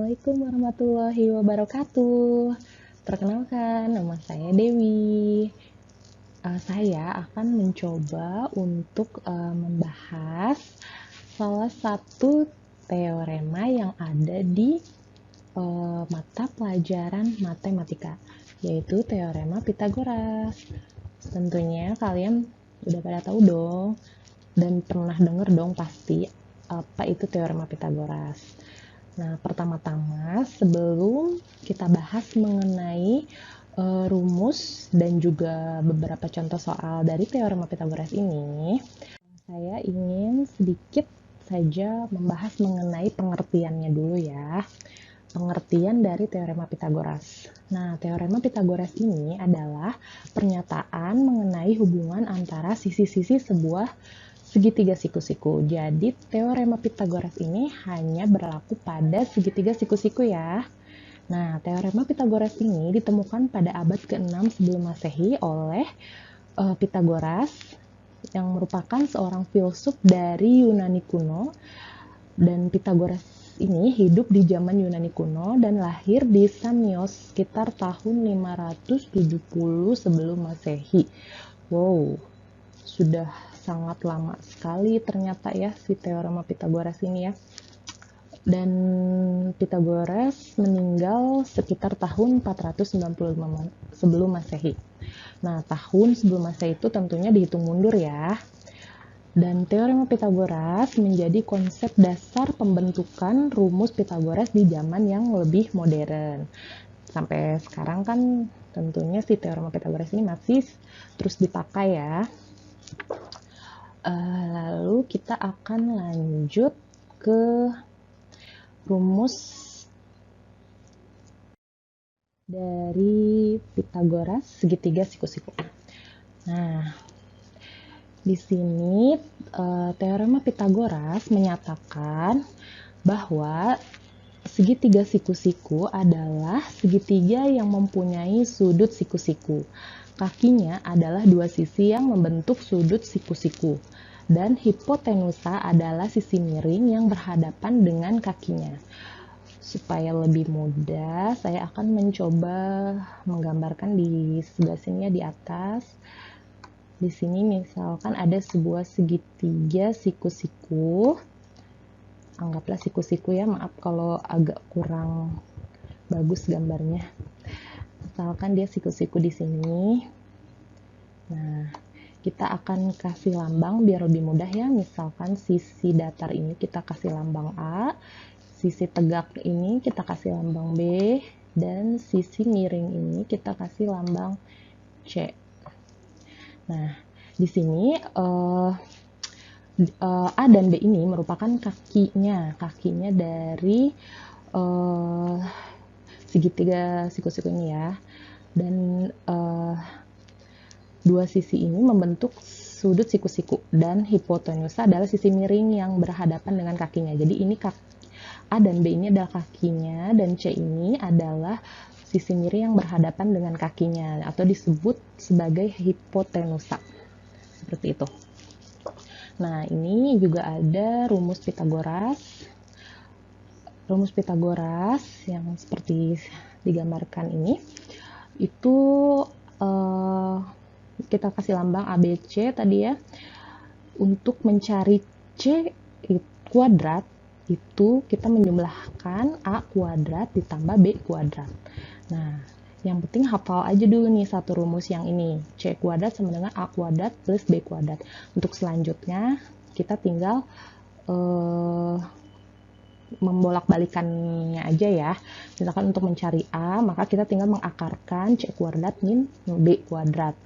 Assalamualaikum warahmatullahi wabarakatuh. Perkenalkan, nama saya Dewi. Saya akan mencoba untuk membahas salah satu teorema yang ada di mata pelajaran matematika, yaitu teorema Pitagoras. Tentunya kalian udah pada tahu dong dan pernah denger dong pasti apa itu teorema Pitagoras. Nah, pertama-tama sebelum kita bahas mengenai rumus dan juga beberapa contoh soal dari teorema Pitagoras ini, saya ingin sedikit saja membahas mengenai pengertiannya dulu ya. Pengertian dari teorema Pitagoras. Nah, teorema Pitagoras ini adalah pernyataan mengenai hubungan antara sisi-sisi sebuah segitiga siku-siku. Jadi, teorema Pitagoras ini hanya berlaku pada segitiga siku-siku ya. Nah, teorema Pitagoras ini ditemukan pada abad ke-6 sebelum Masehi oleh Pitagoras yang merupakan seorang filsuf dari Yunani kuno. Dan Pitagoras ini hidup di zaman Yunani kuno dan lahir di Samios sekitar tahun 570 sebelum Masehi. Wow, sudah sangat lama sekali ternyata ya si teorema Pitagoras ini ya. Dan Pitagoras meninggal sekitar tahun 495 sebelum Masehi. Nah, tahun sebelum Masehi itu tentunya dihitung mundur ya. Dan teorema Pitagoras menjadi konsep dasar pembentukan rumus Pitagoras di zaman yang lebih modern. Sampai sekarang kan tentunya si teorema Pitagoras ini masih terus dipakai ya. Lalu kita akan lanjut ke rumus dari Pitagoras segitiga siku-siku. Nah, di sini teorema Pitagoras menyatakan bahwa segitiga siku-siku adalah segitiga yang mempunyai sudut siku-siku. Kakinya adalah dua sisi yang membentuk sudut siku-siku, dan hipotenusa adalah sisi miring yang berhadapan dengan kakinya. Supaya lebih mudah, saya akan mencoba menggambarkan di sebelah sini ya, di atas. Di sini misalkan ada sebuah segitiga siku-siku. Anggaplah siku-siku ya, maaf kalau agak kurang bagus gambarnya. Misalkan dia siku-siku di sini. Nah, kita akan kasih lambang biar lebih mudah ya. Misalkan sisi datar ini kita kasih lambang A, sisi tegak ini kita kasih lambang B, dan sisi miring ini kita kasih lambang C. Nah, di sini A dan B ini merupakan kakinya dari segitiga siku-siku ini ya. Dan dua sisi ini membentuk sudut siku-siku, dan hipotenusa adalah sisi miring yang berhadapan dengan kakinya. Jadi ini A dan B ini adalah kakinya, dan C ini adalah sisi miring yang berhadapan dengan kakinya, atau disebut sebagai hipotenusa. Seperti itu. Nah, ini juga ada rumus Pitagoras. Rumus Pitagoras yang seperti digambarkan ini, itu kita kasih lambang ABC tadi ya. Untuk mencari C kuadrat, itu kita menjumlahkan A kuadrat ditambah B kuadrat. Nah, yang penting hafal aja dulu nih satu rumus yang ini. C kuadrat sama dengan A kuadrat plus B kuadrat. Untuk selanjutnya, kita tinggal membolak-balikannya aja ya. Misalkan untuk mencari A, maka kita tinggal mengakarkan C kuadrat min B kuadrat.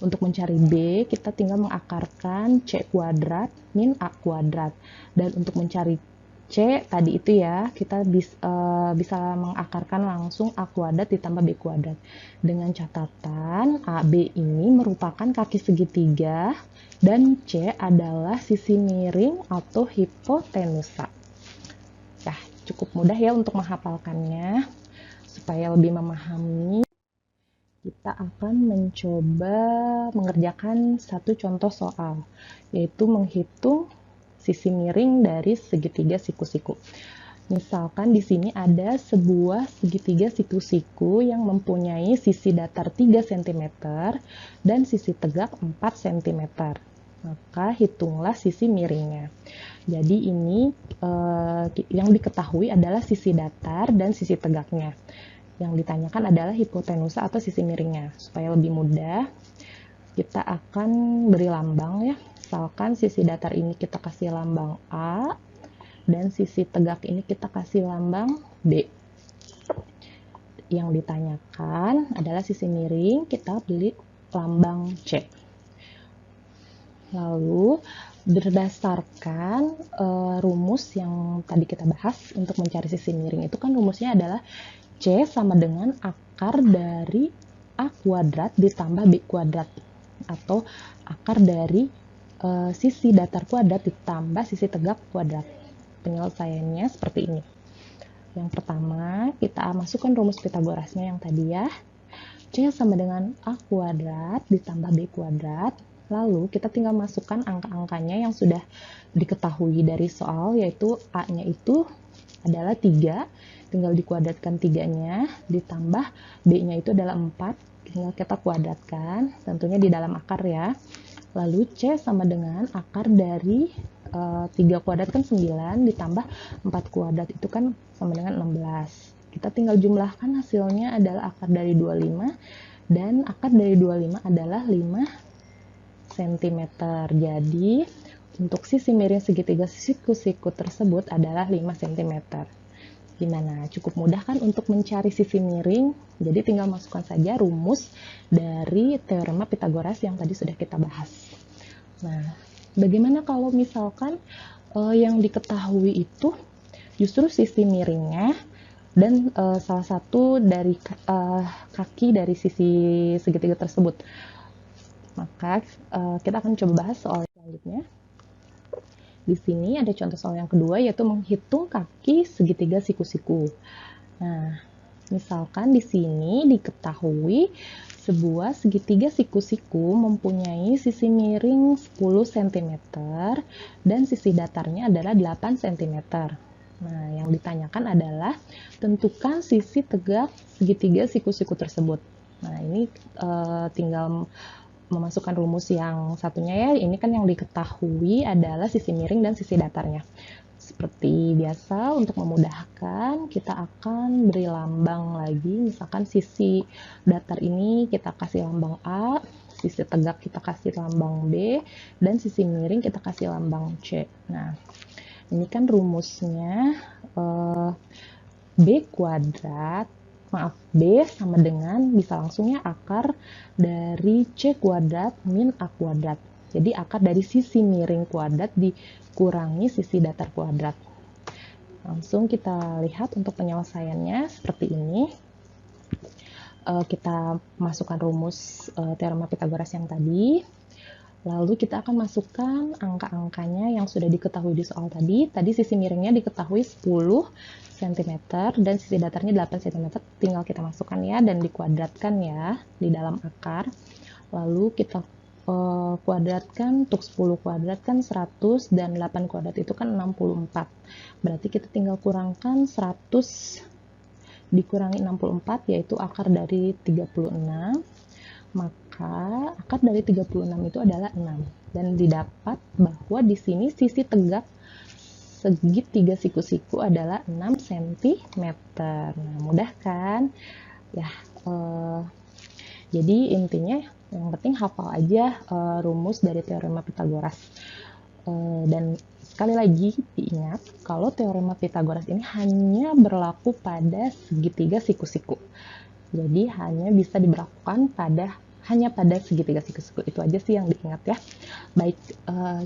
Untuk mencari B, kita tinggal mengakarkan C kuadrat min A kuadrat. Dan untuk mencari C tadi itu ya, kita bisa mengakarkan langsung A kuadrat ditambah B kuadrat. Dengan catatan AB ini merupakan kaki segitiga dan C adalah sisi miring atau hipotenusa. Ya, cukup mudah ya untuk menghafalkannya. Supaya lebih memahami, kita akan mencoba mengerjakan satu contoh soal, yaitu menghitung sisi miring dari segitiga siku-siku. Misalkan di sini ada sebuah segitiga siku-siku yang mempunyai sisi datar 3 cm dan sisi tegak 4 cm. Maka hitunglah sisi miringnya. Jadi ini yang diketahui adalah sisi datar dan sisi tegaknya. Yang ditanyakan adalah hipotenusa atau sisi miringnya. Supaya lebih mudah, kita akan beri lambang ya. Misalkan sisi datar ini kita kasih lambang A, dan sisi tegak ini kita kasih lambang B. Yang ditanyakan adalah sisi miring, kita beri lambang C. Lalu berdasarkan rumus yang tadi kita bahas untuk mencari sisi miring itu kan rumusnya adalah C sama dengan akar dari A kuadrat ditambah B kuadrat, atau akar dari sisi datar kuadrat ditambah sisi tegak kuadrat. Penyelesaiannya seperti ini. Yang pertama, kita masukkan rumus Pitagorasnya yang tadi ya. C sama dengan A kuadrat ditambah B kuadrat. Lalu kita tinggal masukkan angka-angkanya yang sudah diketahui dari soal, yaitu A-nya itu adalah 3, tinggal dikuadratkan 3-nya, ditambah B-nya itu adalah 4, tinggal kita kuadratkan, tentunya di dalam akar ya. Lalu C sama dengan akar dari 3 kuadrat kan 9, ditambah 4 kuadrat itu kan sama dengan 16. Kita tinggal jumlahkan, hasilnya adalah akar dari 25, dan akar dari 25 adalah 5 cm. Jadi untuk sisi miring segitiga siku-siku tersebut adalah 5 cm. Gimana? Cukup mudah kan untuk mencari sisi miring? Jadi tinggal masukkan saja rumus dari teorema Pitagoras yang tadi sudah kita bahas. Nah, bagaimana kalau misalkan yang diketahui itu justru sisi miringnya dan salah satu dari kaki dari sisi segitiga tersebut? Maka kita akan coba bahas soal selanjutnya. Di sini ada contoh soal yang kedua, yaitu menghitung kaki segitiga siku-siku. Nah, misalkan di sini diketahui sebuah segitiga siku-siku mempunyai sisi miring 10 cm dan sisi datarnya adalah 8 cm. Nah, yang ditanyakan adalah tentukan sisi tegak segitiga siku-siku tersebut. Nah, ini tinggal memasukkan rumus yang satunya ya. Ini kan yang diketahui adalah sisi miring dan sisi datarnya. Seperti biasa, untuk memudahkan kita akan beri lambang lagi. Misalkan sisi datar ini kita kasih lambang A, sisi tegak kita kasih lambang B, dan sisi miring kita kasih lambang C. Nah, ini kan rumusnya B kuadrat, B sama dengan, bisa langsung ya, akar dari C kuadrat min A kuadrat. Jadi akar dari sisi miring kuadrat dikurangi sisi datar kuadrat. Langsung kita lihat untuk penyelesaiannya seperti ini. Kita masukkan rumus teorema Pitagoras yang tadi. Lalu kita akan masukkan angka-angkanya yang sudah diketahui di soal tadi. Tadi sisi miringnya diketahui 10 cm dan sisi datarnya 8 cm. Tinggal kita masukkan ya dan dikuadratkan ya di dalam akar. Lalu kita kuadratkan, untuk 10 kuadrat kan 100 dan 8 kuadrat itu kan 64. Berarti kita tinggal kurangkan 100 dikurangi 64, yaitu akar dari 36. Maka akar dari 36 itu adalah 6, dan didapat bahwa di sini sisi tegak segitiga siku-siku adalah 6 cm. Nah, mudah kan? Ya, jadi intinya yang penting hafal aja rumus dari teorema Pitagoras. Dan sekali lagi diingat kalau teorema Pitagoras ini hanya berlaku pada segitiga siku-siku. Jadi hanya bisa diberlakukan hanya pada segitiga siku-siku. Itu aja sih yang diingat ya. Baik,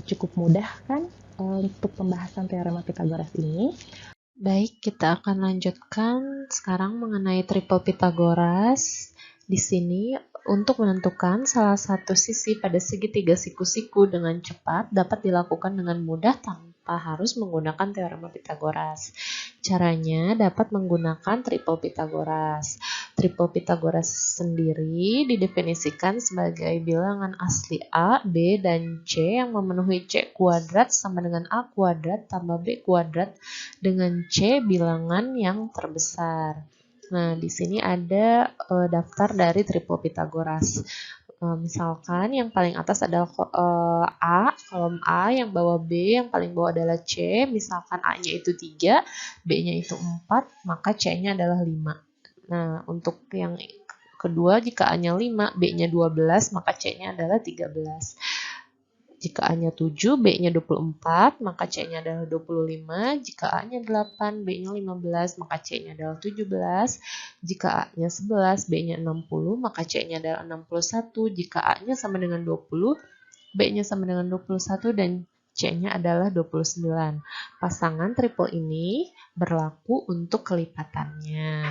cukup mudah kan untuk pembahasan teorema Pitagoras ini. Baik, kita akan lanjutkan sekarang mengenai triple Pitagoras. Di sini untuk menentukan salah satu sisi pada segitiga siku-siku dengan cepat dapat dilakukan dengan mudah tanpa harus menggunakan teorema Pitagoras. Caranya dapat menggunakan triple Pitagoras. Triple Pitagoras sendiri didefinisikan sebagai bilangan asli A, B, dan C yang memenuhi C kuadrat sama dengan A kuadrat tambah B kuadrat dengan C bilangan yang terbesar. Nah, di sini ada daftar dari Triple Pitagoras. Misalkan yang paling atas adalah A, kolom A, yang bawah B, yang paling bawah adalah C. Misalkan A-nya itu 3, B-nya itu 4, maka C-nya adalah 5. Nah, untuk yang kedua, jika A-nya 5, B-nya 12, maka C-nya adalah 13. Jika A-nya 7, B-nya 24, maka C-nya adalah 25. Jika A-nya 8, B-nya 15, maka C-nya adalah 17. Jika A-nya 11, B-nya 60, maka C-nya adalah 61. Jika A-nya sama dengan 20, B-nya sama dengan 21, dan C-nya adalah 29. Pasangan triple ini berlaku untuk kelipatannya.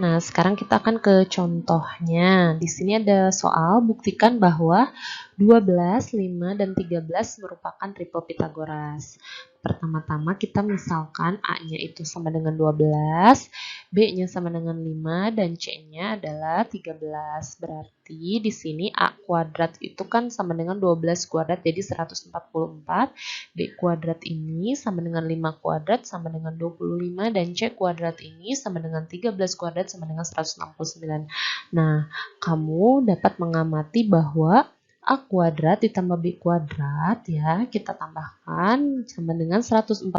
Nah, sekarang kita akan ke contohnya. Di sini ada soal buktikan bahwa 12, 5, dan 13 merupakan triple Pitagoras. Pertama-tama kita misalkan A-nya itu sama dengan 12, B-nya sama dengan 5, dan C-nya adalah 13. Berarti di sini A kuadrat itu kan sama dengan 12 kuadrat, jadi 144. B kuadrat ini sama dengan 5 kuadrat sama dengan 25, dan C kuadrat ini sama dengan 13 kuadrat sama dengan 169. Nah, kamu dapat mengamati bahwa A kuadrat ditambah B kuadrat, ya, kita tambahkan sama dengan 144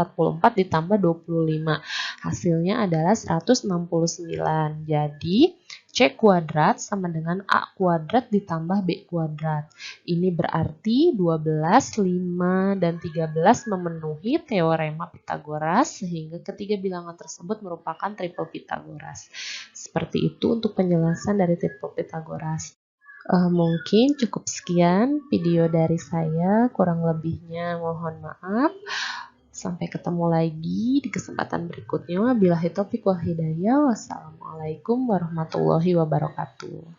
ditambah 25. Hasilnya adalah 169. Jadi, C kuadrat sama dengan A kuadrat ditambah B kuadrat. Ini berarti 12, 5, dan 13 memenuhi teorema Pitagoras, sehingga ketiga bilangan tersebut merupakan triple Pitagoras. Seperti itu untuk penjelasan dari triple Pitagoras. Mungkin cukup sekian video dari saya, kurang lebihnya mohon maaf. Sampai ketemu lagi di kesempatan berikutnya. Wabillahi taufiq wal hidayah. Wassalamualaikum warahmatullahi wabarakatuh.